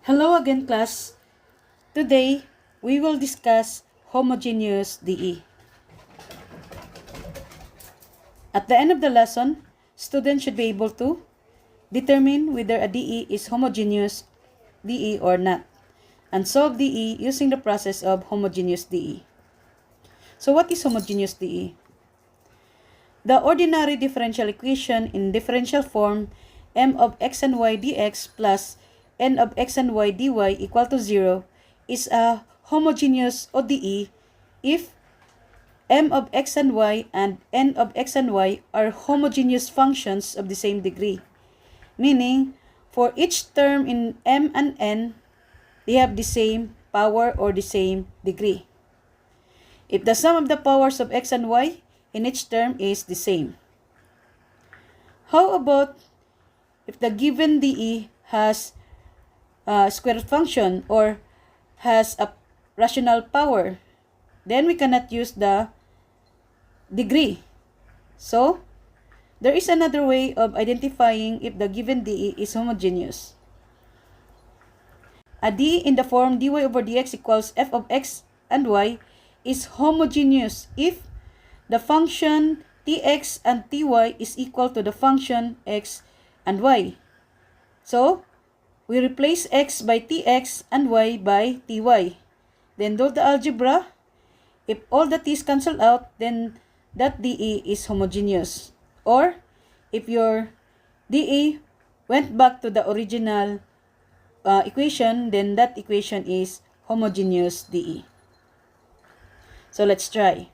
Hello again, class. Today, we will discuss homogeneous DE. At the end of the lesson, students should be able to determine whether a DE is homogeneous DE or not, and solve DE using the process of homogeneous DE. So what is homogeneous DE? The ordinary differential equation in differential form m of x and y dx plus n of x and y dy equal to 0 is a homogeneous ODE if m of x and y and n of x and y are homogeneous functions of the same degree. Meaning, for each term in m and n, they have the same power or the same degree. If the sum of the powers of x and y in each term is the same. How about if the given DE has a square root function or has a rational power? Then we cannot use the degree. So, there is another way of identifying if the given DE is homogeneous. A DE in the form dy over dx equals f of x and y is homogeneous if the function tx and ty is equal to the function x and y. So, we replace x by tx and y by ty. Then do the algebra. If all the t's cancel out, then that DE is homogeneous. Or, if your DE went back to the original equation, then that equation is homogeneous DE. So, let's try.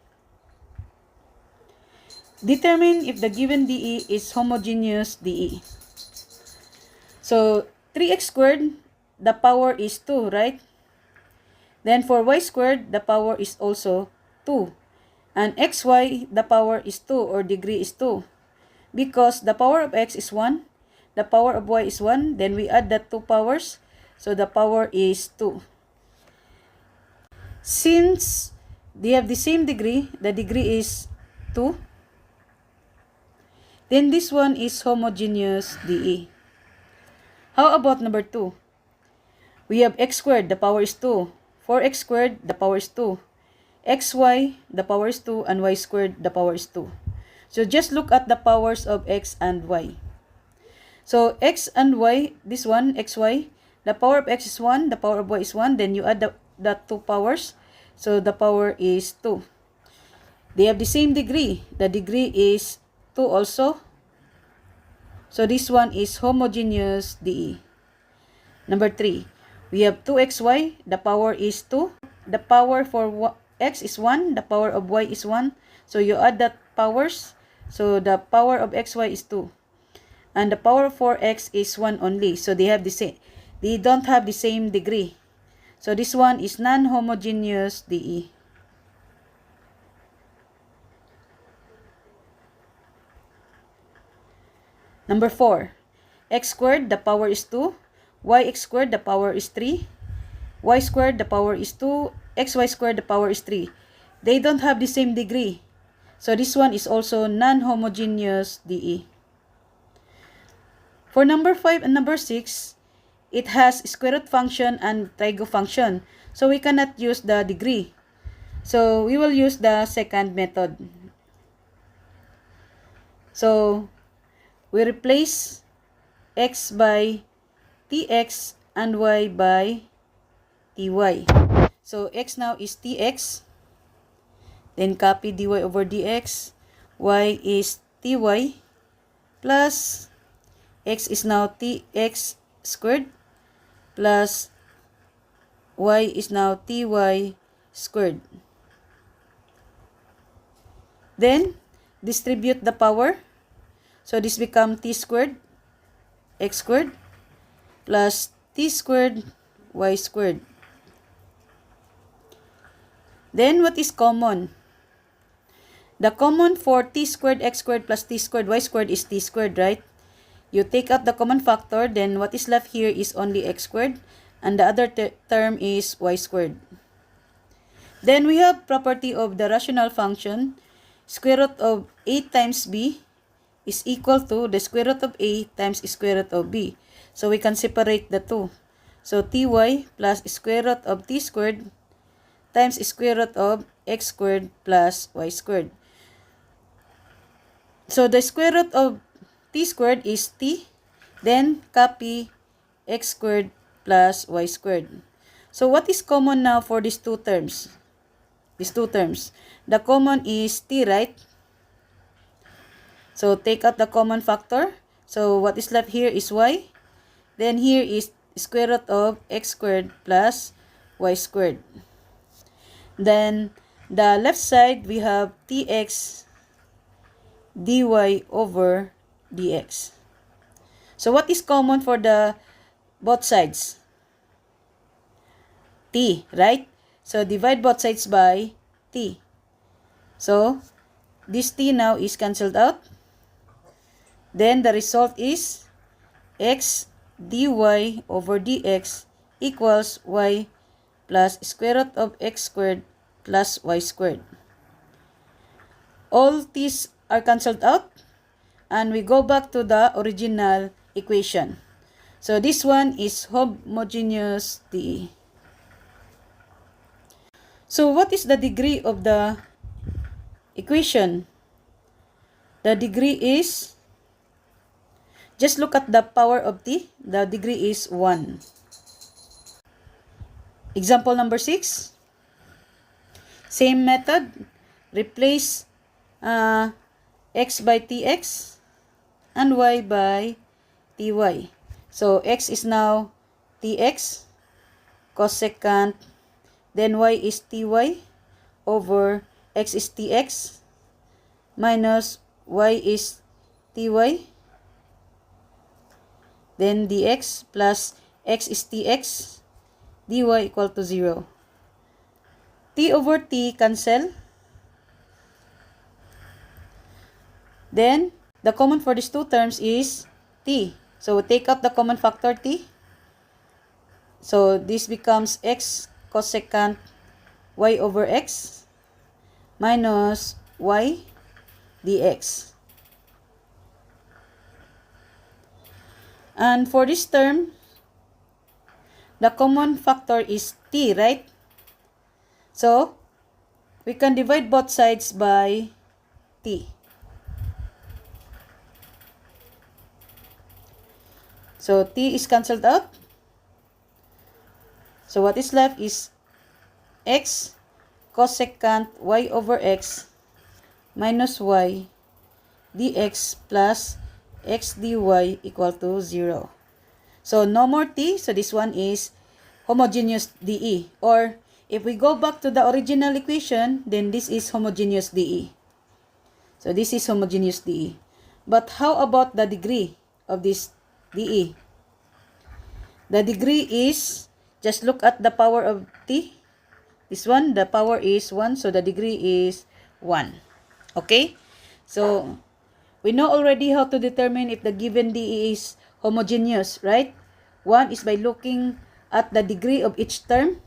Determine if the given DE is homogeneous DE. So, 3x squared, the power is 2, right? Then for y squared, the power is also 2. And xy, the power is 2 or degree is 2. Because the power of x is 1, the power of y is 1, then we add the 2 powers. So, the power is 2. Since they have the same degree, the degree is 2. Then this one is homogeneous DE. How about number 2? We have x squared, the power is 2. 4x squared, the power is 2. xy, the power is 2. And y squared, the power is 2. So just look at the powers of x and y. So x and y, this one, xy, the power of x is 1, the power of y is 1. Then you add the 2 powers. So the power is 2. They have the same degree. The degree is 2 also. So this one is homogeneous DE. Number 3. We have 2xy. The power is 2. The power for x is 1. The power of y is 1. So you add that powers. So the power of xy is 2. And the power for x is 1 only. So they have the same. They don't have the same degree. So this one is non-homogeneous DE. Number 4. X squared, the power is 2. Yx squared, the power is 3. Y squared, the power is 2. Xy squared, the power is 3. They don't have the same degree. So this one is also non-homogeneous DE. For number 5 and number 6, it has square root function and trigo function. So we cannot use the degree. So we will use the second method. So we replace x by tx and y by ty. So x now is tx. Then copy dy over dx. Y is ty. Plus x is now tx squared. Plus y is now ty squared. Then distribute the power. So this become t squared, x squared, plus t squared, y squared. Then what is common? The common for t squared, x squared, plus t squared, y squared is t squared, right? You take out the common factor, then what is left here is only x squared, and the other term is y squared. Then we have property of the rational function. Square root of a times b is equal to the square root of a times square root of b. So we can separate the two. So ty plus square root of t squared times square root of x squared plus y squared. So the square root of t squared is t, then copy x squared plus y squared. So what is common now for these two terms? The common is t, right? So take out the common factor. So what is left here is y. Then here is square root of x squared plus y squared. Then the left side we have tx dy over dx. So what is common for the both sides? T, right? So divide both sides by t. So this t now is cancelled out. Then the result is x dy over dx equals y plus square root of x squared plus y squared. All these are cancelled out, and we go back to the original equation. So this one is homogeneous DE. So what is the degree of the equation? The degree is, just look at the power of t, the degree is 1. Example number 6. Same method, replace x by tx and y by ty. So x is now tx cosecant, then y is ty over x is tx minus y is ty, then dx plus x is tx, dy equal to 0. T over t cancel. Then, the common for these two terms is t. So, take out the common factor t. So, this becomes x cosecant y over x minus y dx. And for this term, the common factor is t, right? So, we can divide both sides by t. So, t is cancelled out. So, what is left is x cosecant y over x minus y dx plus x dy equal to 0. So, no more t. So, this one is homogeneous DE. Or, if we go back to the original equation, then this is homogeneous DE. So, this is homogeneous DE. But how about the degree of this DE? The degree is, just look at the power of t. This one, the power is 1. So, the degree is 1. Okay? So, we know already how to determine if the given DE is homogeneous, right? One is by looking at the degree of each term.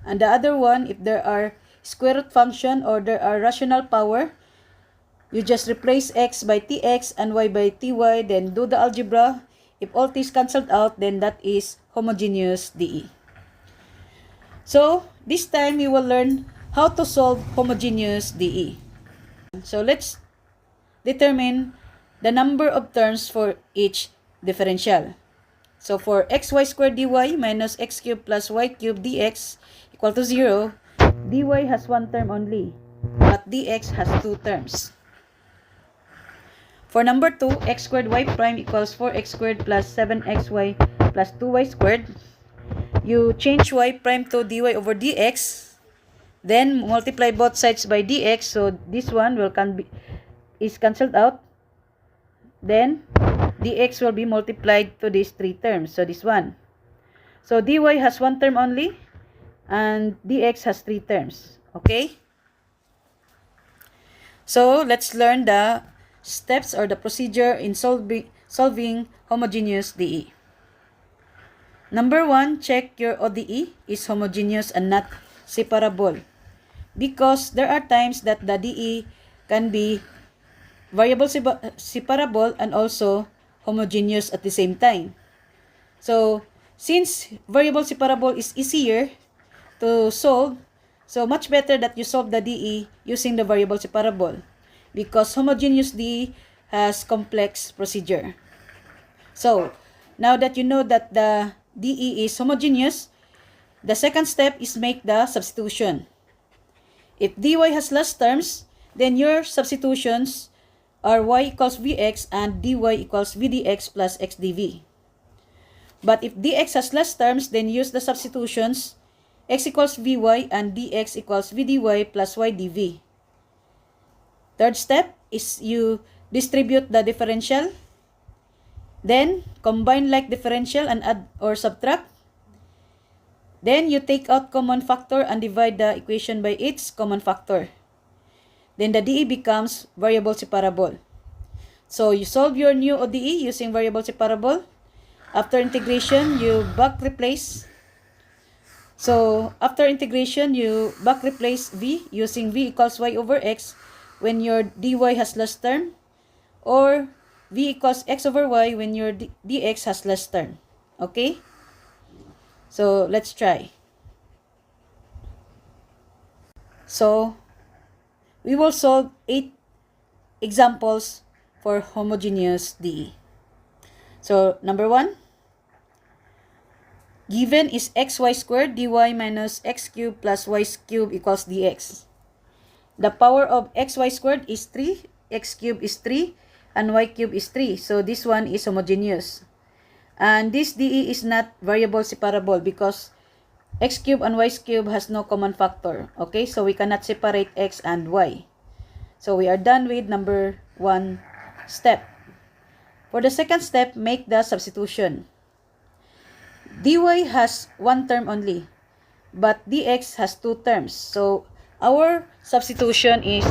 And the other one, if there are square root function or there are rational power, you just replace x by tx and y by ty, then do the algebra. If all these cancelled out, then that is homogeneous DE. So, this time we will learn how to solve homogeneous DE. So, let's determine the number of terms for each differential. So, for xy squared dy minus x cubed plus y cubed dx equal to 0, dy has one term only, but dx has two terms. For number 2, x squared y prime equals 4x squared plus 7xy plus 2y squared. You change y prime to dy over dx, then multiply both sides by dx, so this one is cancelled out. Then, dx will be multiplied to these three terms. So, this one. So, dy has one term only, and dx has three terms. Okay? So, let's learn the steps or the procedure in solving homogeneous DE. Number 1, check your ODE is homogeneous and not separable. Because there are times that the DE can be variable separable and also homogeneous at the same time. So, since variable separable is easier to solve, so much better that you solve the DE using the variable separable because homogeneous DE has complex procedure. So, now that you know that the DE is homogeneous, the second step is make the substitution. If dy has less terms, then your substitutions are y equals vx and dy equals vdx plus xdv. But if dx has less terms, then use the substitutions x equals vy and dx equals vdy plus y dv. Third step is you distribute the differential. Then, combine like differential and add or subtract. Then, you take out common factor and divide the equation by its common factor. Then, the DE becomes variable separable. So, you solve your new ODE using variable separable. After integration, you back replace. So, after integration, you back replace v using v equals y over x when your dy has less term, or v equals x over y when your dx has less term. Okay? So, let's try. So, we will solve 8 examples for homogeneous DE. So, number 1. Given is xy squared dy minus x cubed plus y cubed equals dx. The power of xy squared is 3, x cubed is 3, and y cubed is 3. So, this one is homogeneous. And this DE is not variable separable because x cubed and y cubed has no common factor. Okay, so we cannot separate x and y. So, we are done with number 1 step. For the second step, make the substitution. dy has one term only, but dx has 2 terms. So, our substitution is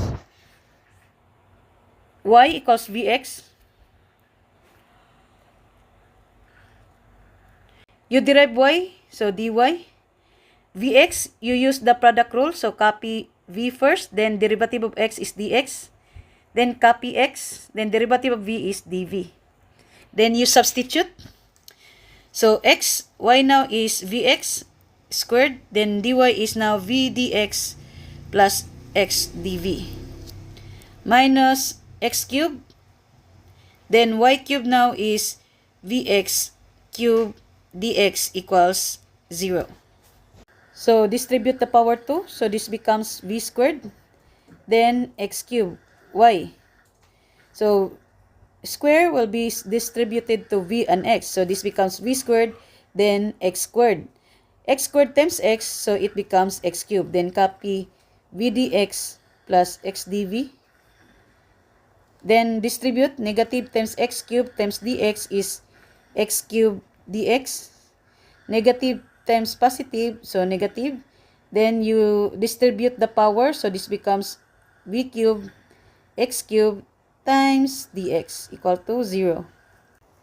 y equals vx. You derive y, so dy. Vx, you use the product rule, so copy v first, then derivative of x is dx. Then copy x, then derivative of v is dv. Then you substitute. So, y now is vx squared, then dy is now v dx plus x dv. Minus x cubed, then y cubed now is vx cubed dx equals 0. So, distribute the power 2. So, this becomes v squared, then x cubed, y. So, square will be distributed to v and x. So, this becomes v squared, then x squared. X squared times x, so it becomes x cubed. Then, copy v dx plus x dv. Then, distribute negative times x cubed times dx is x cubed dx. Negative times positive, so negative. Then, you distribute the power, so this becomes v cubed x cubed times dx equal to 0.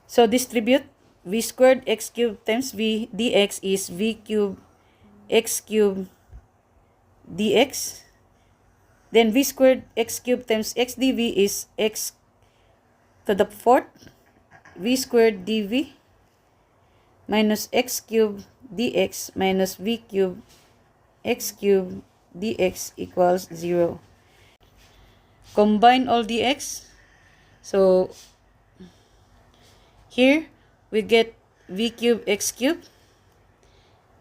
So, distribute v squared x cubed times v dx is v cubed x cubed dx. Then, v squared x cubed times x dv is x to the 4th v squared dv minus x cubed dx minus v cubed x cubed dx equals 0. Combine all dx. So, here we get v cubed x cubed,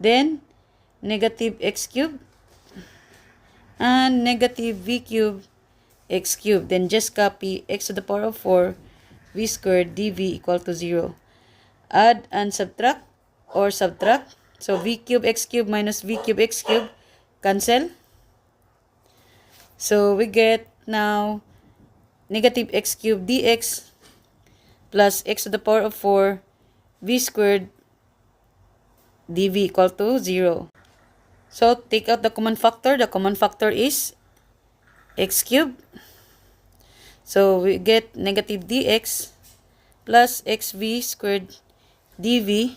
then negative x cubed, and negative v cubed x cubed. Then just copy x to the power of 4 v squared dv equal to 0. Add and subtract or subtract. So, v cubed x cubed minus v cubed x cubed cancel. So, we get now negative x cubed dx plus x to the power of 4 v squared dv equal to 0. So, take out the common factor. The common factor is x cubed. So, we get negative dx plus xv squared dv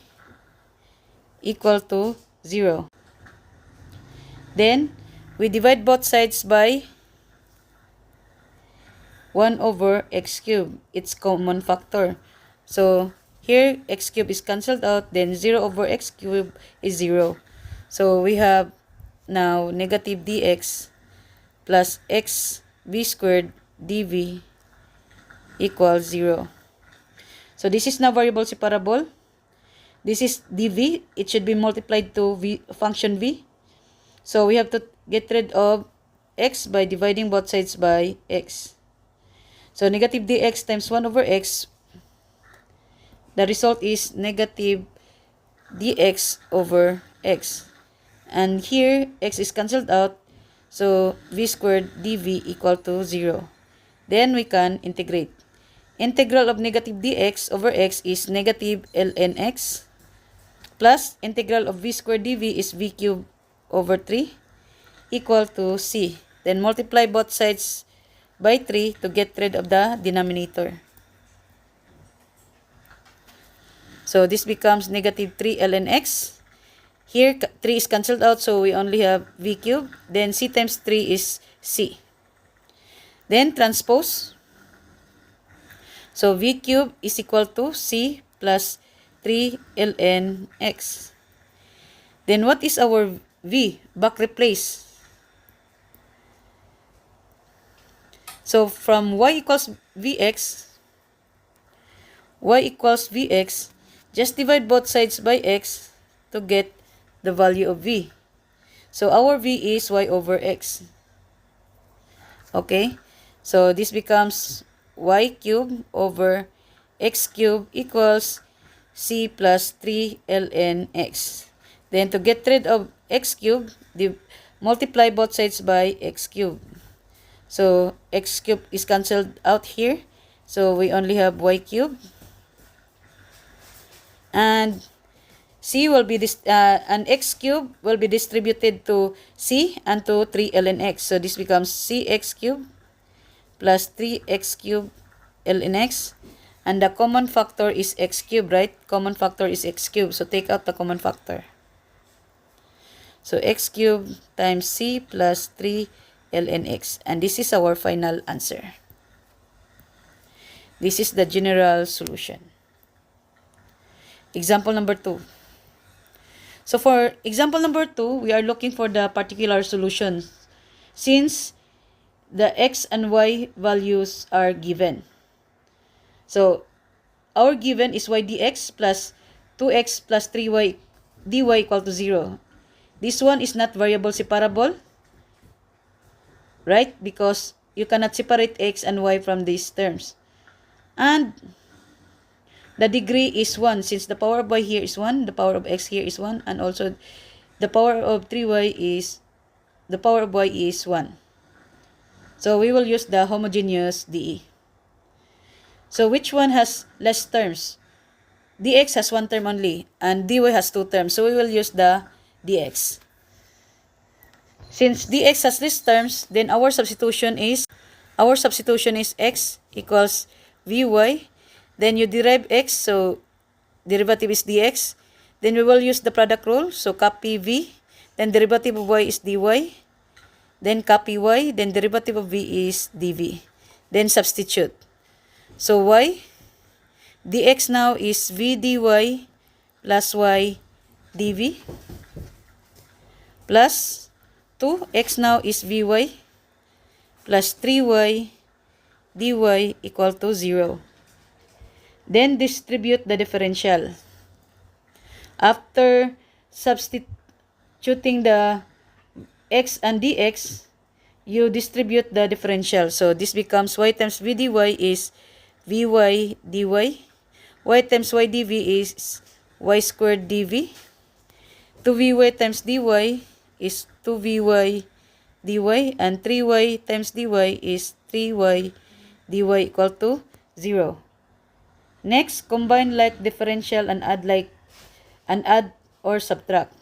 equal to 0. Then, we divide both sides by 1 over x cubed. It's common factor. So, Here, x cubed is cancelled out. Then 0 over x cubed is 0. So we have now negative dx plus x v squared dv equals 0. So this is now variable separable. This is dv. It should be multiplied to function v. So we have to get rid of x by dividing both sides by x. So negative dx times 1 over x. The result is negative dx over x. And here, x is cancelled out. So v squared dv equal to 0. Then we can integrate. Integral of negative dx over x is negative ln x. Plus integral of v squared dv is v cubed over 3 equal to c. Then multiply both sides by 3 to get rid of the denominator. So this becomes negative 3 ln x. Here 3 is cancelled out, so we only have v cubed. Then c times 3 is c. Then transpose. So v cubed is equal to c plus 3 ln x. Then what is our v? Back replace. So from y equals vx, just divide both sides by x to get the value of v. So our v is y over x. Okay? So this becomes y cubed over x cubed equals c plus 3 ln x. Then to get rid of x cubed, multiply both sides by x cubed. So x cubed is cancelled out here. So we only have y cubed. And c will be and x cubed will be distributed to c and to 3 ln x. So this becomes cx cubed plus 3x cubed ln x. And the common factor is x cubed, right? Common factor is x cubed. So take out the common factor. So x cubed times c plus 3 ln x. And this is our final answer. This is the general solution. Example number 2. So for example number 2, we are looking for the particular solution since the x and y values are given. So our given is y dx plus 2x plus 3y dy equal to 0. This one is not variable separable, right? Because you cannot separate x and y from these terms. And the degree is 1 since the power of y here is 1, the power of x here is 1, and also the power of 3y is, the power of y is 1. So we will use the homogeneous dE. So which one has less terms? dx has 1 term only and dy has 2 terms. So we will use the dx. Since dx has less terms, then our substitution is x equals vy. Then you derive x, so derivative is dx. Then we will use the product rule, so copy v. Then derivative of y is dy. Then copy y, then derivative of v is dv. Then substitute. So y, dx now is v dy plus y dv plus 2, x now is vy plus 3y dy equal to 0. Then distribute the differential. After substituting the x and dx, you distribute the differential. So this becomes y times v dy is vy dy. Y times y dv is y squared dv. 2vy times dy is 2vy dy. And 3y times dy is 3y dy equal to 0. Next, combine like differential and add or subtract.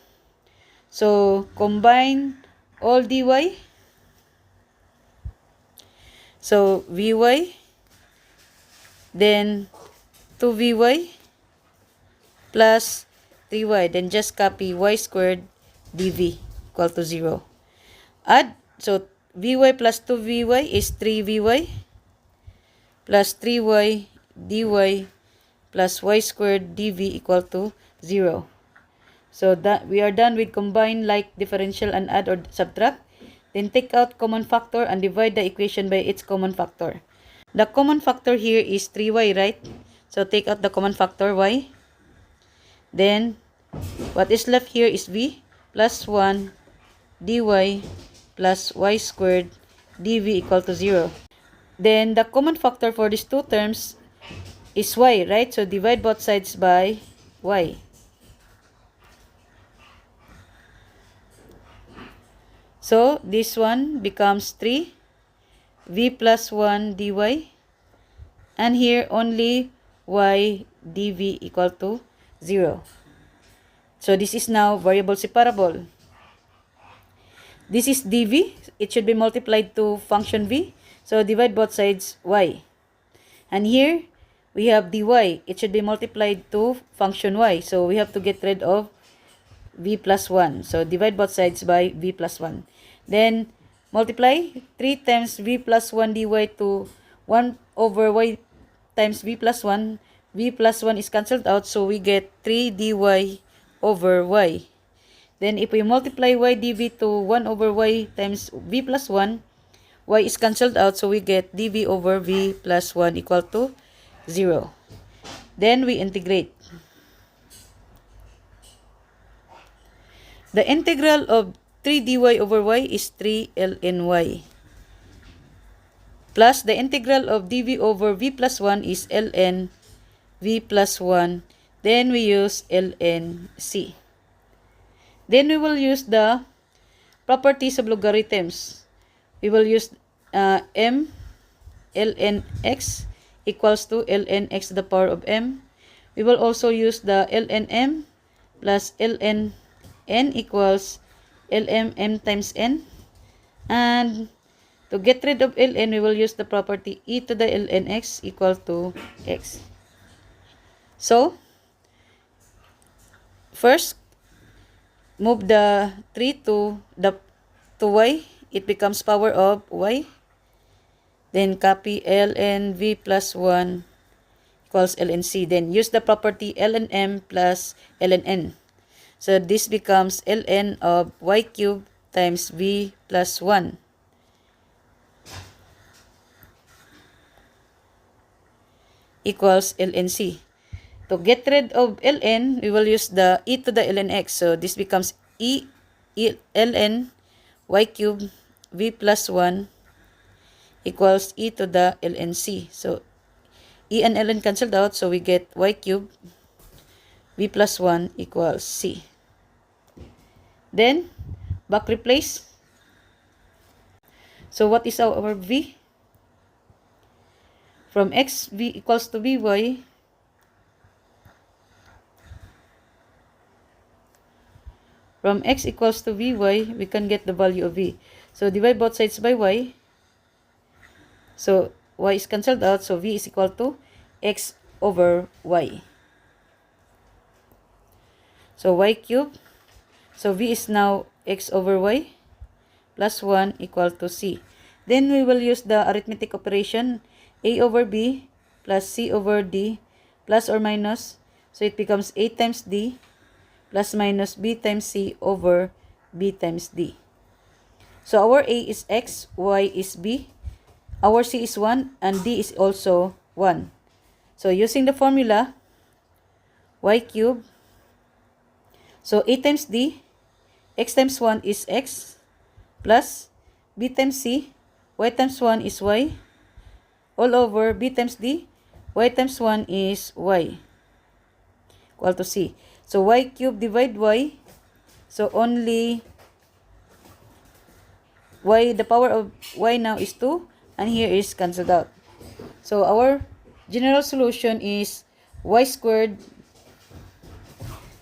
So combine all dy. So vy, then 2vy plus 3y, then just copy y squared dv equal to 0. Add, so vy plus 2vy is 3vy plus 3y dy plus y squared dv equal to 0. So that we are done with combine, like, differential, and add or subtract. Then take out common factor and divide the equation by its common factor. The common factor here is 3y, right? So take out the common factor y. Then what is left here is v plus 1 dy plus y squared dv equal to 0. Then the common factor for these two terms is y, right? So divide both sides by y. So this one becomes 3 v plus 1 dy, and here only y dv equal to 0. So this is now variable separable. This is dv. It should be multiplied to function v. So divide both sides y. And here we have dy. It should be multiplied to function y. So we have to get rid of v plus 1. So divide both sides by v plus 1. Then multiply 3 times v plus 1 dy to 1 over y times v plus 1. V plus 1 is cancelled out, so we get 3 dy over y. Then if we multiply y dv to 1 over y times v plus 1, y is cancelled out, so we get dv over v plus 1 equal to 0. Then we integrate. The integral of 3 dy over y is 3 ln y. Plus the integral of dv over v plus 1 is ln v plus 1. Then we use ln c. Then we will use the properties of logarithms. We will use m ln x equals to ln x to the power of m. We will also use the ln m plus ln n equals ln m times n. And to get rid of ln, we will use the property e to the ln x equal to x. So, first, move the 3 to y. It becomes power of y. Then copy ln v plus 1 equals ln c. Then use the property ln m plus ln n. So this becomes ln of y cubed times v plus 1 equals ln c. To get rid of ln, we will use the e to the ln x. So this becomes ln y cubed v plus 1 equals e to the ln c. So e and ln cancelled out, so we get y cubed v plus 1 equals c. Then back replace. So what is our v? From x, v equals to vy. From x equals to vy, we can get the value of v. So divide both sides by y. So y is cancelled out, so v is equal to x over y. So y cubed. So v is now x over y plus 1 equal to c. Then we will use the arithmetic operation a over b plus c over d plus or minus. So it becomes a times d plus minus b times c over b times d. So our a is x, y is b, our c is 1, and d is also 1. So using the formula, y cubed, so a times d, x times 1 is x, plus b times c, y times 1 is y, all over b times d, y times 1 is y, equal to c. So y cubed divide y, so only y, the power of y now is 2, and here is cancelled out. So our general solution is y squared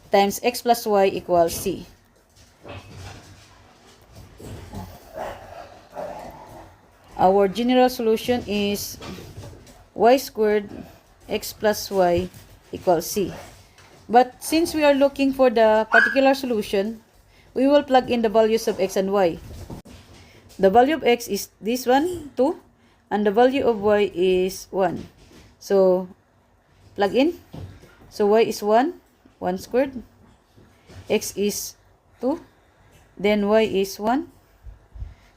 times x plus y equals c. Our general solution is y squared x plus y equals c. But since we are looking for the particular solution, we will plug in the values of x and y. The value of x is this one, 2, and the value of y is 1. So plug in. So y is 1, 1 squared. X is 2. Then y is 1.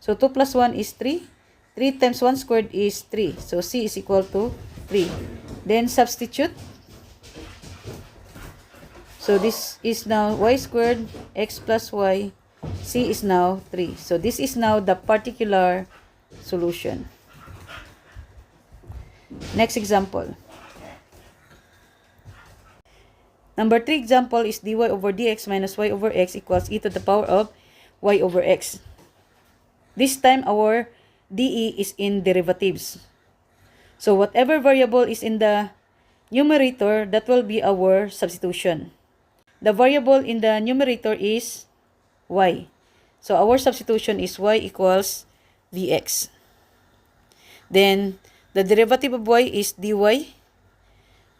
So 2 plus 1 is 3. 3 times 1 squared is 3. So C is equal to 3. Then substitute. So this is now y squared, x plus y. C is now 3. So this is now the particular solution. Next example. Number 3 example is dy over dx minus y over x equals e to the power of y over x. This time our dE is in derivatives. So whatever variable is in the numerator, that will be our substitution. The variable in the numerator is y. So our substitution is y equals vx. Then the derivative of y is dy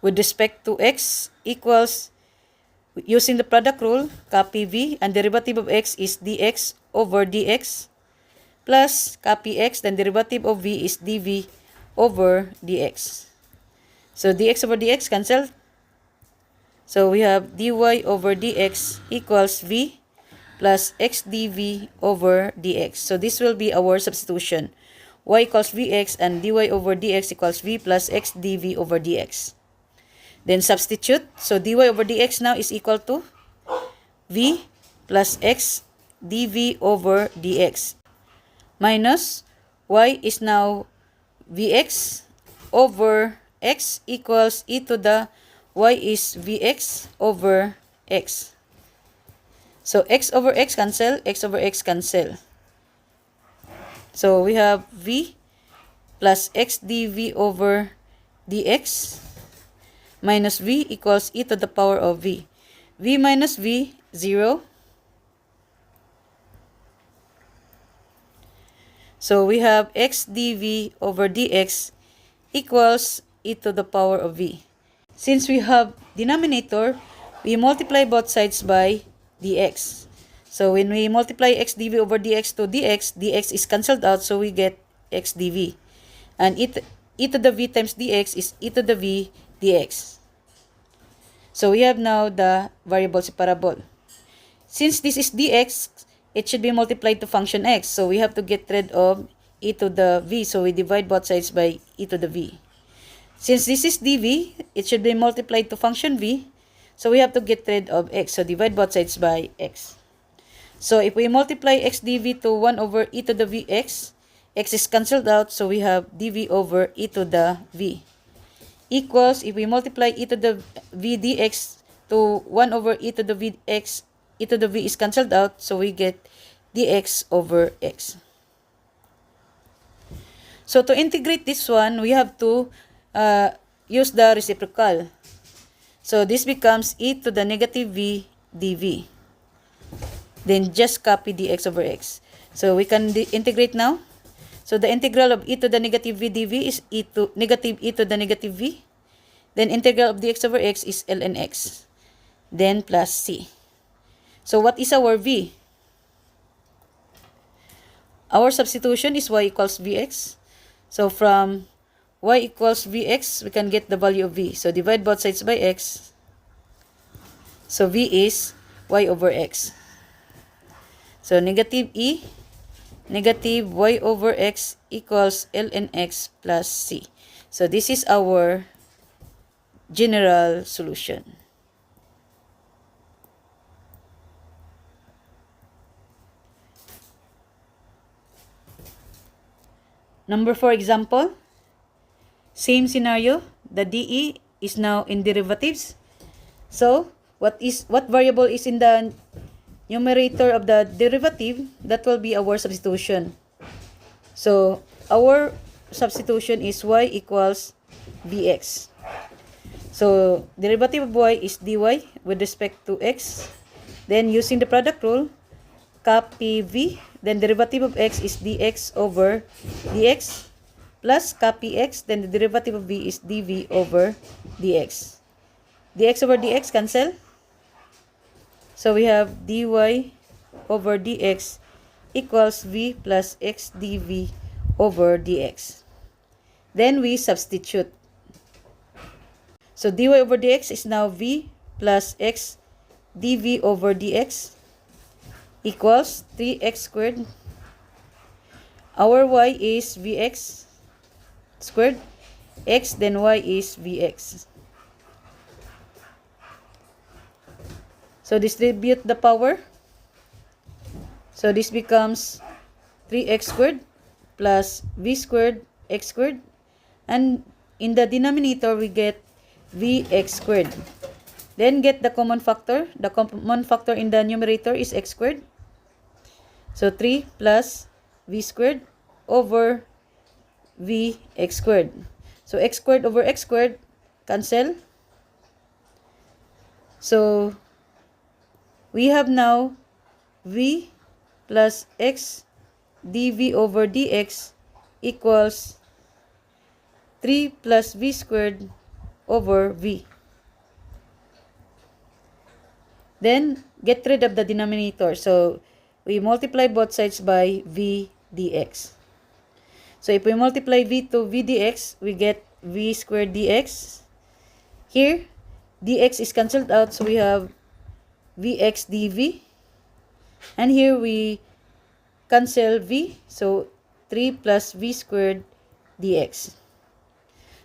with respect to x equals, using the product rule, copy v, and derivative of x is dx over dx plus copy x, then derivative of v is dv over dx. So dx over dx cancel. So we have dy over dx equals v plus x dv over dx. So this will be our substitution. Y equals vx and dy over dx equals v plus x dv over dx. Then substitute. So dy over dx now is equal to v plus x dv over dx minus y is now vx over x equals e to the y is vx over x. So x over x cancel, x over x cancel. So we have v plus x dv over dx minus v equals e to the power of v. V minus v, 0. So we have x dv over dx equals e to the power of v. Since we have denominator, we multiply both sides by dx. So when we multiply x dv over dx to dx, dx is cancelled out, so we get x dv. And e to the v times dx is e to the v dx. So we have now the variable separable. Since this is dx, it should be multiplied to function x. So we have to get rid of e to the v. So we divide both sides by e to the v. Since this is dv, it should be multiplied to function v. So we have to get rid of x. So divide both sides by x. So if we multiply x dv to 1 over e to the vx, x is cancelled out. So we have dv over e to the v equals, if we multiply e to the v dx to 1 over e to the vx, e to the v is cancelled out. So we get dx over x. So to integrate this one, we have to use the reciprocal. So this becomes e to the negative v dv. Then just copy dx over x. So we can integrate now. So the integral of e to the negative v dv is negative e to the negative v. Then integral of dx over x is ln x. Then plus c. So what is our v? Our substitution is y equals vx. So from y equals vx, we can get the value of v. So divide both sides by x. So v is y over x. So negative e, negative y over x equals ln x plus c. So this is our general solution. Number 4 example. Same scenario. The dE is now in derivatives. So what variable is in the numerator of the derivative? That will be our substitution. So our substitution is y equals vx. So derivative of y is dy with respect to x. Then using the product rule, copy v. Then derivative of x is dx over dx plus copy x. Then the derivative of v is dv over dx. Dx over dx cancel. So we have dy over dx equals v plus x dv over dx. Then we substitute. So dy over dx is now v plus x dv over dx equals 3x squared. Our y is vx squared, x then y is vx. So distribute the power. So this becomes 3x squared plus v squared x squared, and in the denominator we get vx squared. Then get the common factor. The common factor in the numerator is x squared. So 3 plus v squared over vx squared. So x squared over x squared cancel. So we have now v plus x dv over dx equals 3 plus v squared over v. Then get rid of the denominator. So we multiply both sides by v dx. So if we multiply v to v dx, we get v squared dx. Here, dx is cancelled out, so we have vx dv. And here we cancel v, so 3 plus v squared dx.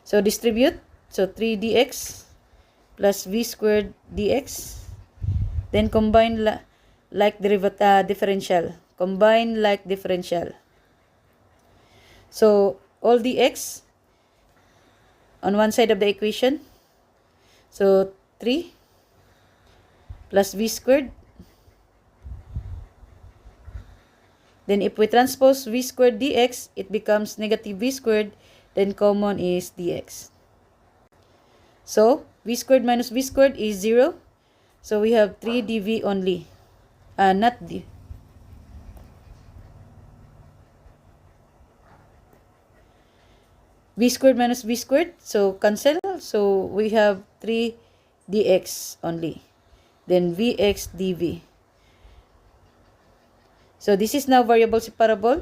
So distribute, so 3 dx plus v squared dx. Then combine like differential. Combine like differential. So all dx on one side of the equation. So 3 plus v squared. Then if we transpose v squared dx, it becomes negative v squared. Then common is dx. So v squared minus v squared is 0. So we have 3 dv only. Not d. V squared minus v squared. So cancel. So we have 3 dx only. Then vx dv. So this is now variable separable.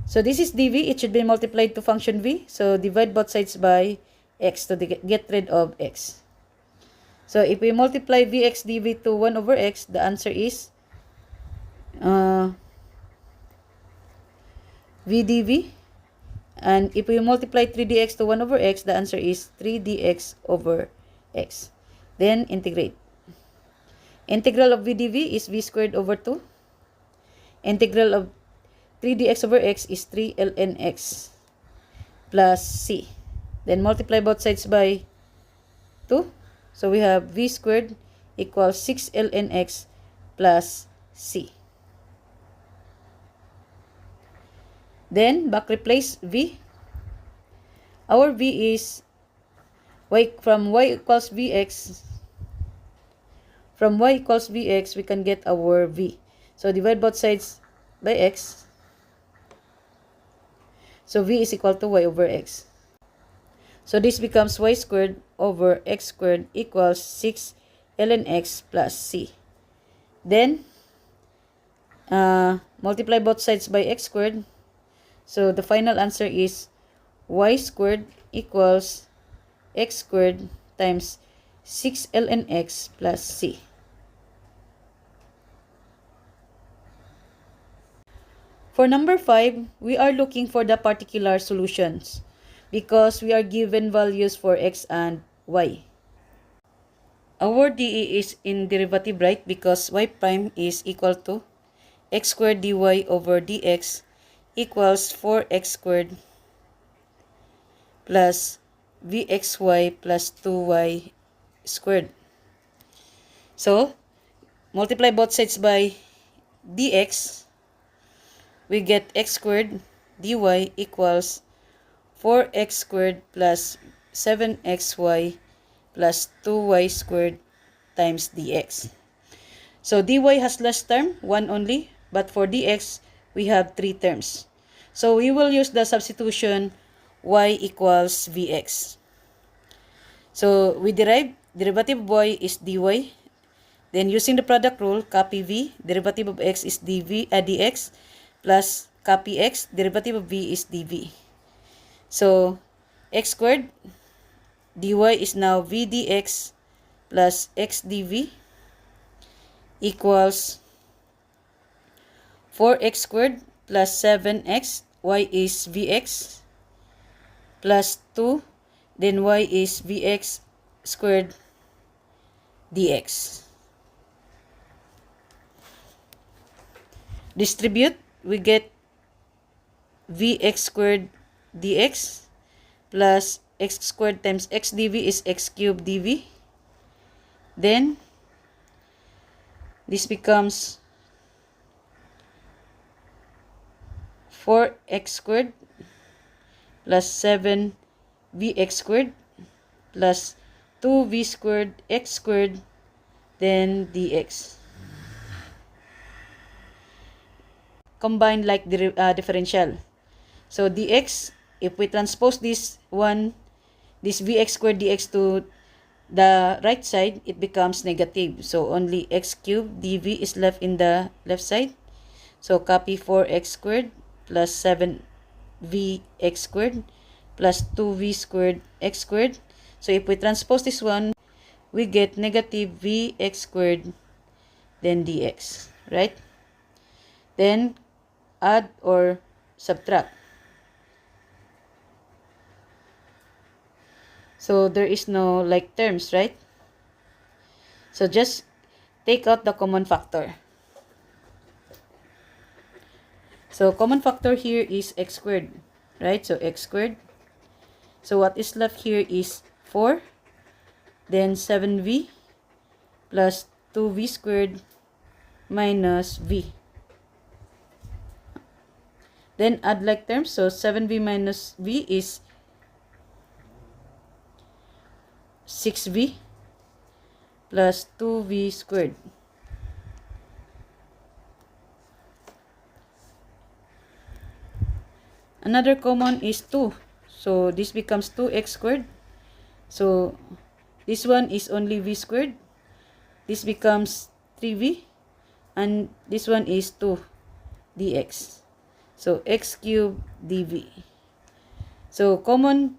So this is dv. It should be multiplied to function v. So divide both sides by x to get rid of x. So if we multiply vx dv to 1 over x, the answer is v dv. And if we multiply 3 dx to 1 over x, the answer is 3 dx over x. Then integrate. Integral of v dv is v squared over 2. Integral of 3 dx over x is 3 ln x plus c. Then multiply both sides by 2. So we have v squared equals 6 ln x plus c. Then back replace v. Our v is from y equals vx. From y equals vx, we can get our v. So divide both sides by x. So v is equal to y over x. So this becomes y squared over x squared equals 6 ln x plus c. Then multiply both sides by x squared. So the final answer is y squared equals x squared times 6 ln x plus c. For number 5, we are looking for the particular solutions because we are given values for x and y. Our dE is in derivative, right? Because y prime is equal to x squared dy over dx equals 4x squared plus vxy plus 2y squared. So, multiply both sides by dx. We get x squared dy equals 4x squared plus 7xy plus 2y squared times dx. So dy has less term, 1 only, but for dx, we have 3 terms. So we will use the substitution y equals vx. So we derive derivative of y is dy. Then using the product rule, copy v, derivative of x is dx, plus copy x, derivative of v is dv. So, x squared dy is now v dx plus x dv equals 4x squared plus 7x, y is vx, plus 2, then y is vx squared dx. Distribute, we get vx squared dx plus x squared times x dv is x cubed dv. Then, this becomes 4x squared plus 7vx squared plus 2v squared x squared, then dx. Combine like the differential. So dx, if we transpose this vx squared dx to the right side, it becomes negative. So only x cubed dv is left in the left side. So copy 4x squared plus 7vx squared plus 2v squared x squared. So if we transpose this one, we get negative vx squared, then dx, right? Then add or subtract. So there is no like terms, right? So just take out the common factor. So common factor here is x squared, right? So x squared. So what is left here is 4, then 7v plus 2v squared minus v. Then add like terms. So 7v minus v is 6v plus 2v squared. Another common is 2. So this becomes 2x squared. So this one is only v squared. This becomes 3v. And this one is 2 dx. So x cubed dv. So common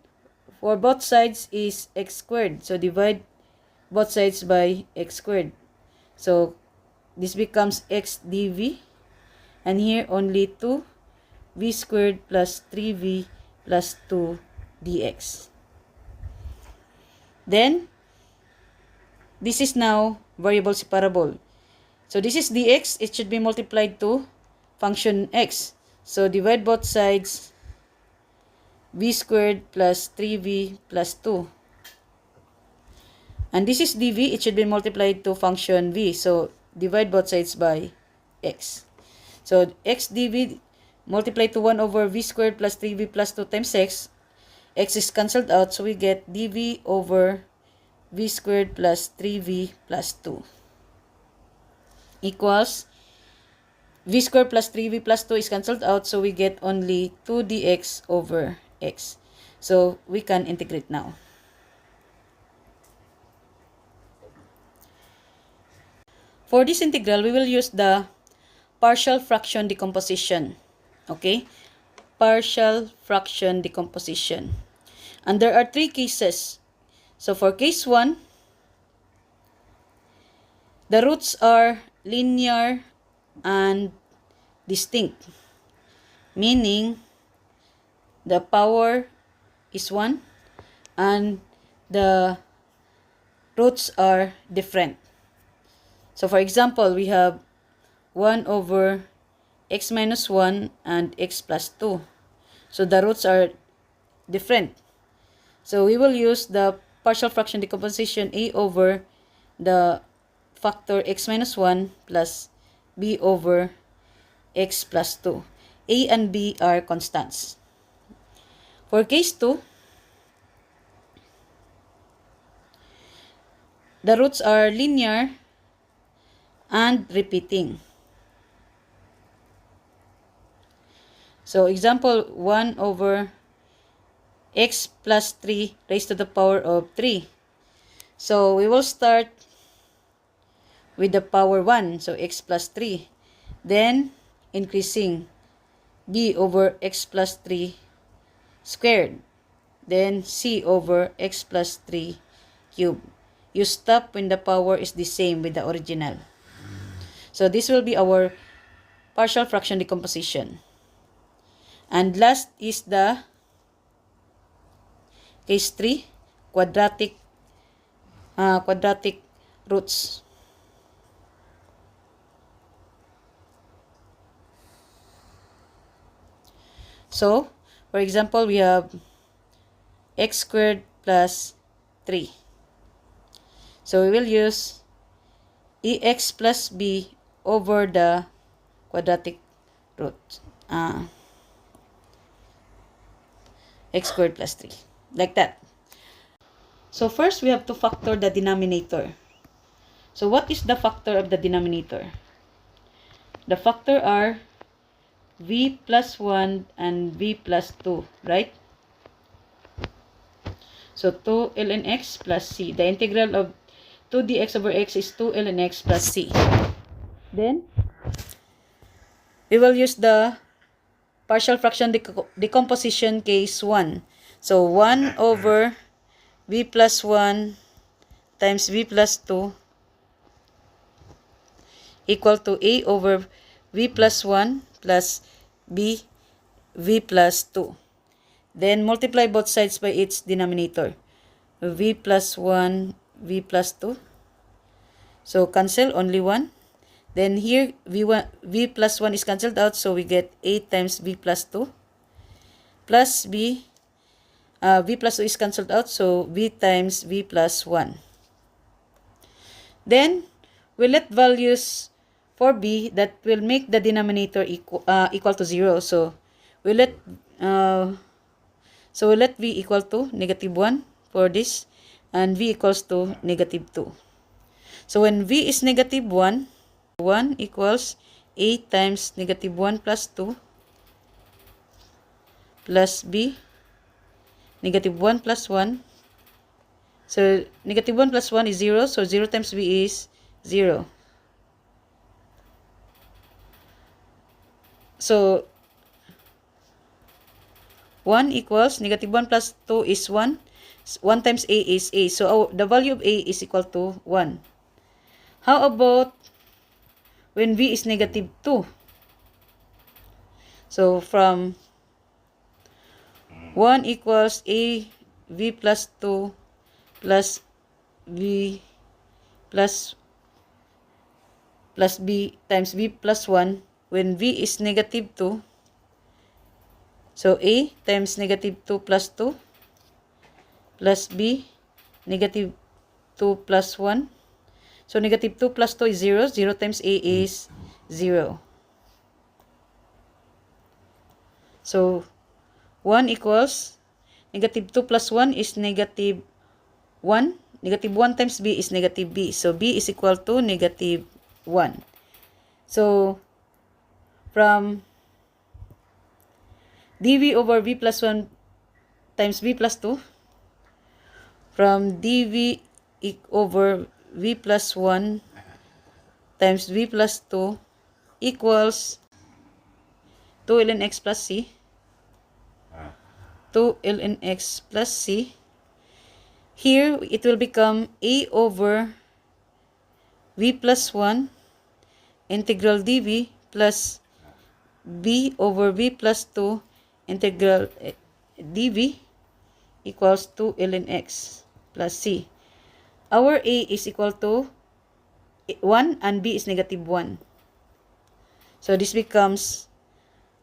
for both sides is x squared. So divide both sides by x squared. So this becomes x dv. And here only 2 v squared plus 3v plus 2 dx. Then, this is now variable separable. So this is dx, it should be multiplied to function x. So divide both sides, v squared plus 3v plus 2. And this is dv, it should be multiplied to function v. So divide both sides by x. So x dv multiplied to 1 over v squared plus 3v plus 2 times x. X is cancelled out, so we get dv over v squared plus 3v plus 2 equals v squared plus 3v plus 2 is cancelled out, so we get only 2 dx over x. So we can integrate now. For this integral, we will use the partial fraction decomposition. Okay? Partial fraction decomposition. And there are 3 cases. So for case 1, the roots are linear and distinct, meaning the power is 1 and the roots are different. So for example, we have 1 over x minus 1 and x plus 2. So the roots are different. So we will use the partial fraction decomposition a over the factor x minus 1 plus b over x plus 2. A and b are constants. For case 2, the roots are linear and repeating. So example, 1 over x plus 3 raised to the power of 3. So we will start with the power 1, so x plus 3. Then increasing b over x plus 3 squared. then c over x plus 3 cubed. You stop when the power is the same with the original. So this will be our partial fraction decomposition. And last is the case 3, quadratic roots. So, for example, we have x squared plus 3. So, we will use ex plus b over the quadratic root. X squared plus 3. Like that. So, first, we have to factor the denominator. So, what is the factor of the denominator? The factor are v plus 1 and v plus 2, right? So, 2 ln x plus c. The integral of 2 dx over x is 2 ln x plus c. Then, we will use the partial fraction decomposition case 1. So, 1 over v plus 1 times v plus 2 equal to a over v plus 1 plus b v plus 2. Then, multiply both sides by its denominator. V plus 1, v plus 2. So, cancel only 1. Then, here, v plus 1 is cancelled out. So, we get 8 times v plus 2. Plus b. V plus 2 is cancelled out. So, v times v plus 1. Then, we let values for b that will make the denominator equal to 0. So, we let v equal to negative 1 for this, and v equals to negative 2. So, when v is negative 1, 1 equals 8 times negative 1 plus 2 plus b, negative 1 plus 1. So, negative 1 plus 1 is 0. So, 0 times b is 0. So, 1 equals negative 1 plus 2 is 1. 1 times a is a. So, the value of a is equal to 1. How about when v is negative 2? So, from 1 equals a v plus 2 plus v plus b times v plus 1 when v is negative 2. So, a times negative 2 plus 2 plus b negative 2 plus 1. So, negative 2 plus 2 is 0. 0 times a is 0. So, 1 equals negative 2 plus 1 is negative 1. Negative 1 times b is negative b. So, b is equal to negative 1. So, from dv over v plus 1 times v plus 2, from dv over v plus 1 times v plus 2 equals 2 ln x plus c. 2 ln x plus c. Here, it will become a over v plus 1 integral dv plus b over v plus 2 integral dv equals 2 ln x plus c. Our a is equal to 1 and b is negative 1. So, this becomes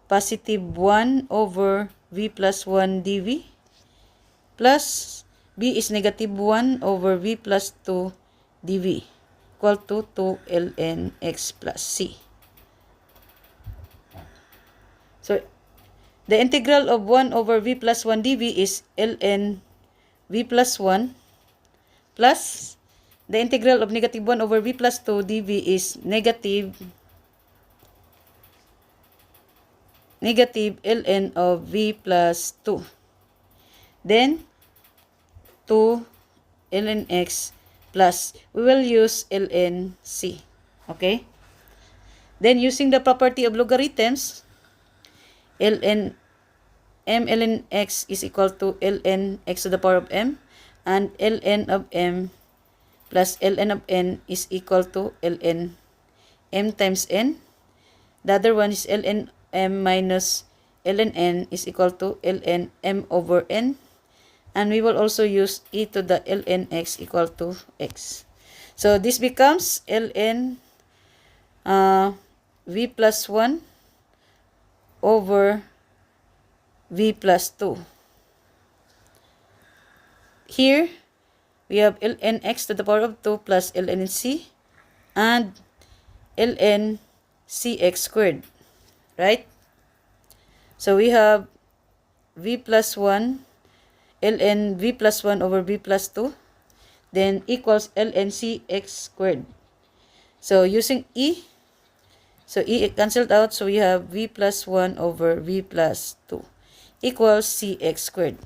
positive 1 over v plus 1 dv plus b is negative 1 over v plus 2 dv equal to 2 ln x plus c. So, the integral of 1 over v plus 1 dv is ln v plus 1 plus the integral of negative 1 over v plus 2 dv is negative ln of v plus 2. Then, 2 ln x plus, we will use ln c. Okay? Then, using the property of logarithms, ln m ln x is equal to ln x to the power of m, and ln of m plus ln of n is equal to ln m times n. The other one is ln m minus ln n is equal to ln m over n. And we will also use e to the ln x equal to x. So this becomes ln v plus 1 over v plus 2. Here, we have ln x to the power of 2 plus ln c and ln cx squared, right? So we have v plus 1, ln v plus 1 over v plus 2, then equals ln cx squared. So using e, so e cancelled out, so we have v plus 1 over v plus 2 equals cx squared.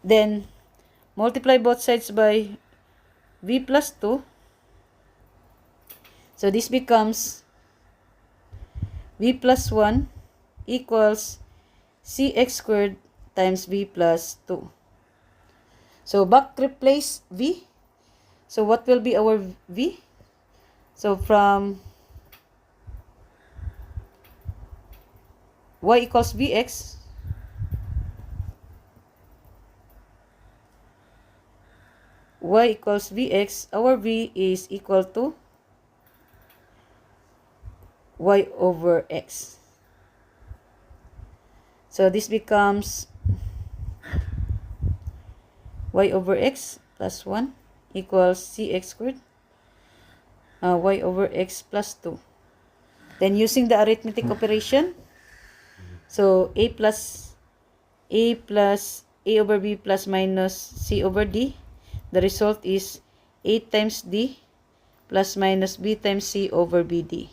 Then multiply both sides by v plus 2. So this becomes v plus 1 equals cx squared times v plus 2. So back replace v. So what will be our v? So from y equals vx, y equals vx, our v is equal to y over x. So this becomes y over x plus 1 equals cx squared y over x plus 2. Then using the arithmetic operation, so a over b plus minus c over d, the result is a times d plus minus b times c over bd.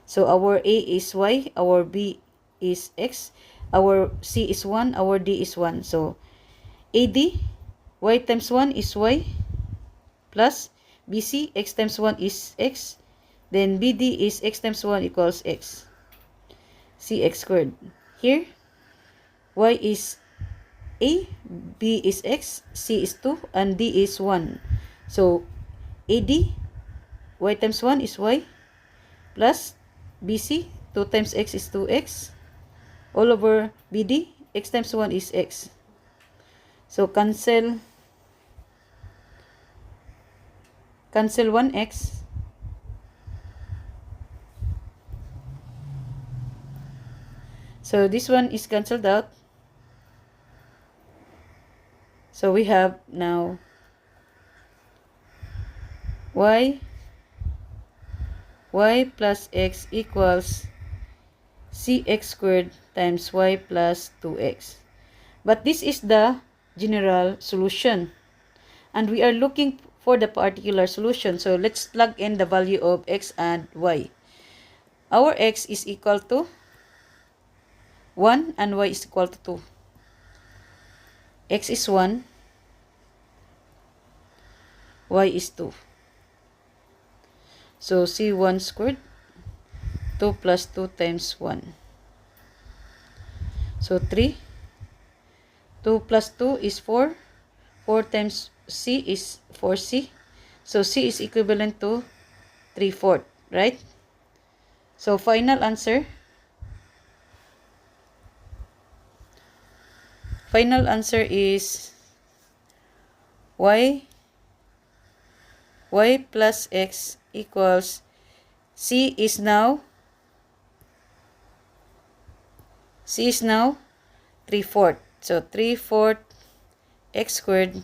So our a is y, our b is x, our c is 1, our d is 1. So ad, y times 1 is y plus bc, x times 1 is x, then bd is x times 1 equals x, cx squared. Here, y is a, b is x, c is 2, and d is 1. So ad, y times 1 is y, plus bc, 2 times x is 2x, all over bd, x times 1 is x. So cancel 1x. So this one is cancelled out. So we have now y plus x equals cx squared times y plus 2x. But this is the general solution, and we are looking for the particular solution. So let's plug in the value of x and y. Our x is equal to 1 and y is equal to 2. X is 1, y is 2. So c1 squared, 2 plus 2 times 1. So 3. 2 plus 2 is 4. 4 times c is 4c. So c is equivalent to 3/4, right? So final answer is y plus x equals c is now 3/4. So 3/4 x squared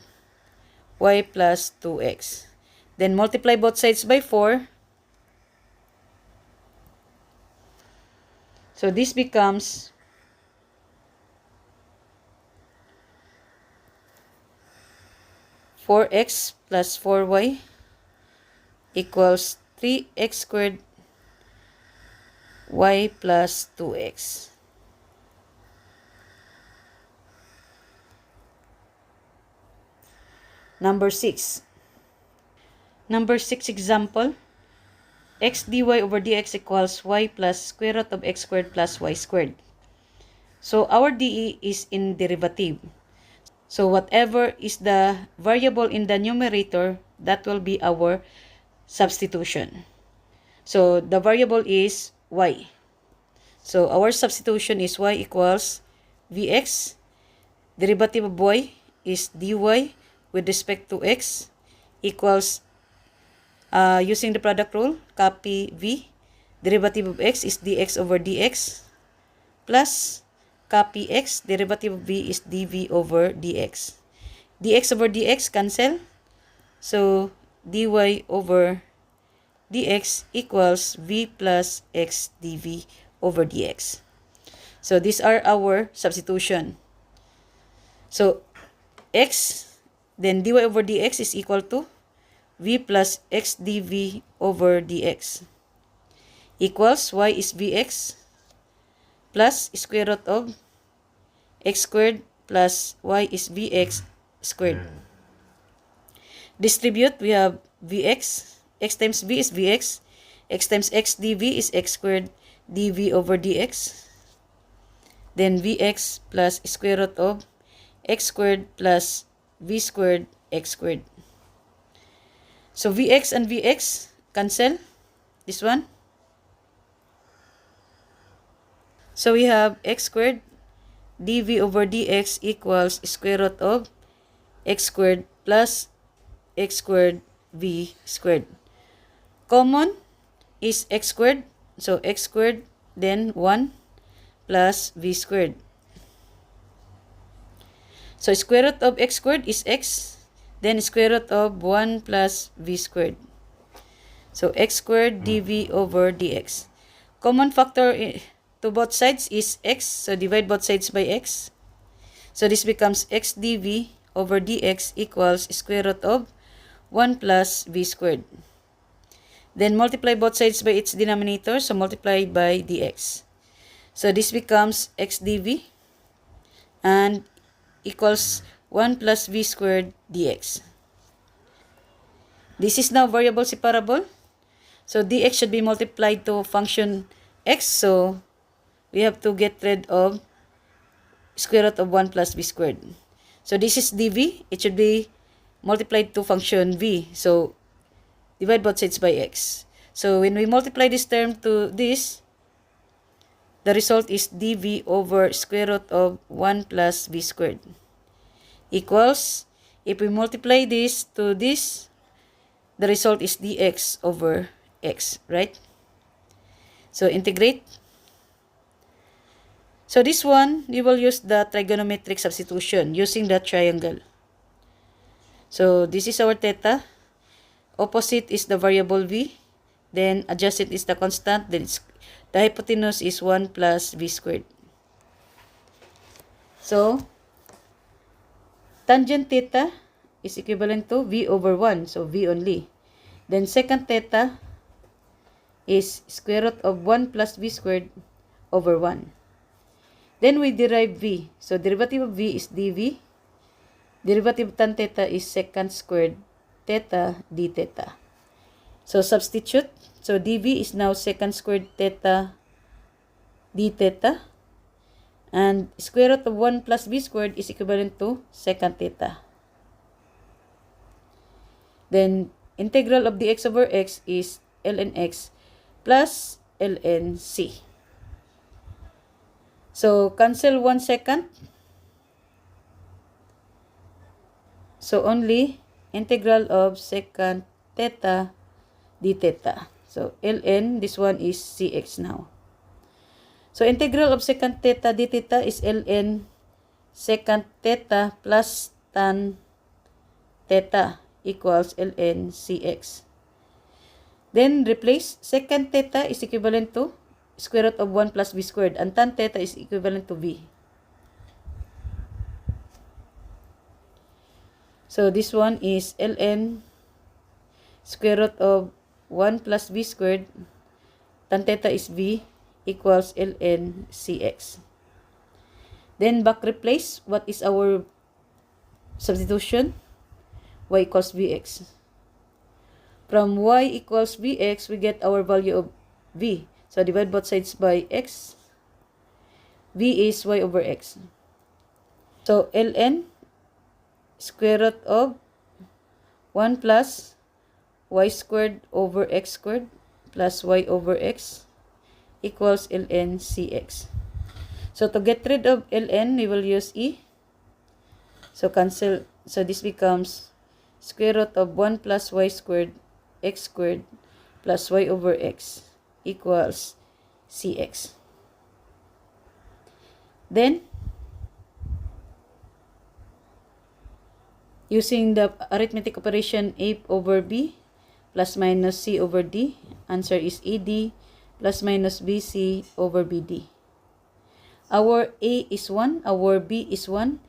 y plus 2x. Then multiply both sides by 4. So this becomes 4x plus 4y equals 3x squared y plus 2x. Number 6. Number 6 example. X dy over dx equals y plus square root of x squared plus y squared. So our DE is in derivative. So whatever is the variable in the numerator, that will be our substitution. So the variable is y. So our substitution is y equals Vx. Derivative of y is dy with respect to x equals, using the product rule, copy v. Derivative of x is dx over dx plus copy x. Derivative of v is dv over dx. Dx over dx cancel. So dy over dx equals v plus x dv over dx. So these are our substitution. So x, then dy over dx is equal to v plus x dv over dx equals y is vx plus square root of x squared plus y is vx squared. Distribute, we have vx, x times v is vx, x times x dv is x squared dv over dx. Then vx plus square root of x squared plus v squared x squared. So vx and vx cancel. This one. So we have x squared dv over dx equals square root of x squared plus x squared v squared. Common is x squared. So x squared, then 1 plus v squared. So square root of x squared is x, then square root of 1 plus v squared. So x squared dv over dx. Common factor to both sides is x, so divide both sides by x. So this becomes x dv over dx equals square root of 1 plus v squared. Then multiply both sides by its denominator, so multiply by dx. So this becomes x dv and equals 1 plus v squared dx. This is now variable separable. So dx should be multiplied to function x, so we have to get rid of square root of 1 plus v squared. So this is dv, it should be multiplied to function v, so divide both sides by x. So when we multiply this term to this, the result is dv over square root of 1 plus v squared equals, if we multiply this to this, the result is dx over x, right? So integrate. So this one, you will use the trigonometric substitution using the triangle. So this is our theta. Opposite is the variable v. Then adjacent is the constant. Then the hypotenuse is 1 plus v squared. So tangent theta is equivalent to v over 1. So v only. Then secant theta is square root of 1 plus v squared over 1. Then we derive v. So derivative of v is dv. Derivative of tan theta is secant squared theta d theta. So substitute. So dv is now secant squared theta d theta. And square root of 1 plus v squared is equivalent to secant theta. Then integral of dx over x is ln x plus ln c. So cancel 1 second. So only integral of secant theta d theta. So ln, this one is cx now. So integral of secant theta d theta is ln secant theta plus tan theta equals ln cx. Then replace secant theta is equivalent to square root of 1 plus v squared, and tan theta is equivalent to v. So this one is ln square root of 1 plus v squared, tan theta is v, equals ln cx. Then back replace, what is our substitution? Y equals vx. From y equals vx, we get our value of v. So divide both sides by x. v is y over x. So ln square root of 1 plus y squared over x squared plus y over x equals ln cx. So to get rid of ln, we will use e. So cancel. So this becomes square root of 1 plus y squared x squared plus y over x equals cx. Then, using the arithmetic operation a over b plus minus c over d, answer is ed plus minus bc over bd. Our a is 1, our b is 1,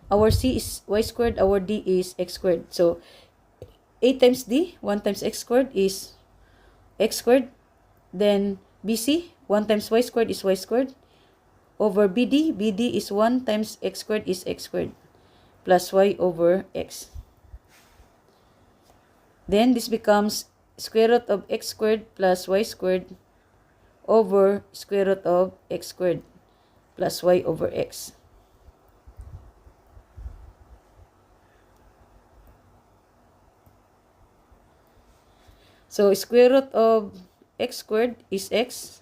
our c is y squared, our d is x squared. So, a times d, 1 times x squared is x squared. Then, bc, 1 times y squared is y squared. Over bd, bd is 1 times x squared is x squared plus y over x. Then, this becomes square root of x squared plus y squared over square root of x squared plus y over x. So, square root of x squared is x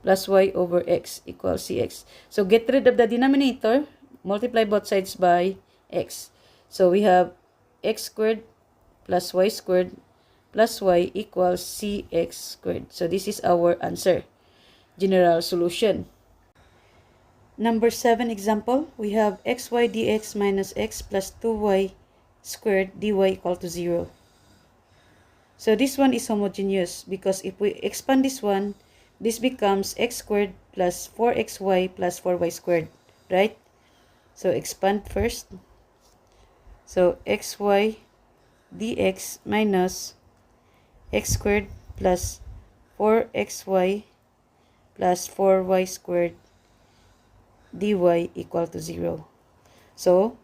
plus y over x equals cx. So, get rid of the denominator, multiply both sides by x. So, we have x squared plus y squared plus y equals cx squared. So, this is our answer. General solution. Number 7 example, we have xy dx minus x plus 2y squared dy equal to 0. So this one is homogeneous because if we expand this one, this becomes x squared plus 4xy plus 4y squared, right? So expand first. So xy dx minus x squared plus 4xy plus 4y squared dy equal to 0. So,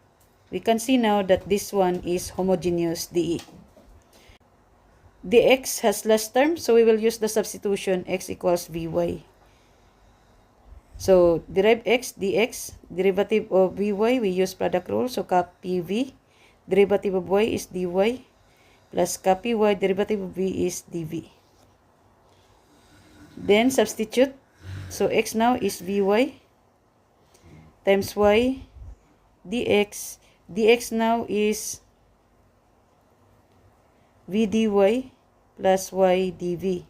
we can see now that this one is homogeneous dE. Dx has less terms, so we will use the substitution x equals vy. So, derive x, dx, derivative of vy, we use product rule, so copy v. Derivative of y is dy, plus copy y, derivative of v is dv. Then, substitute. So, x now is vy times y dx. Dx now is v dy plus y dv.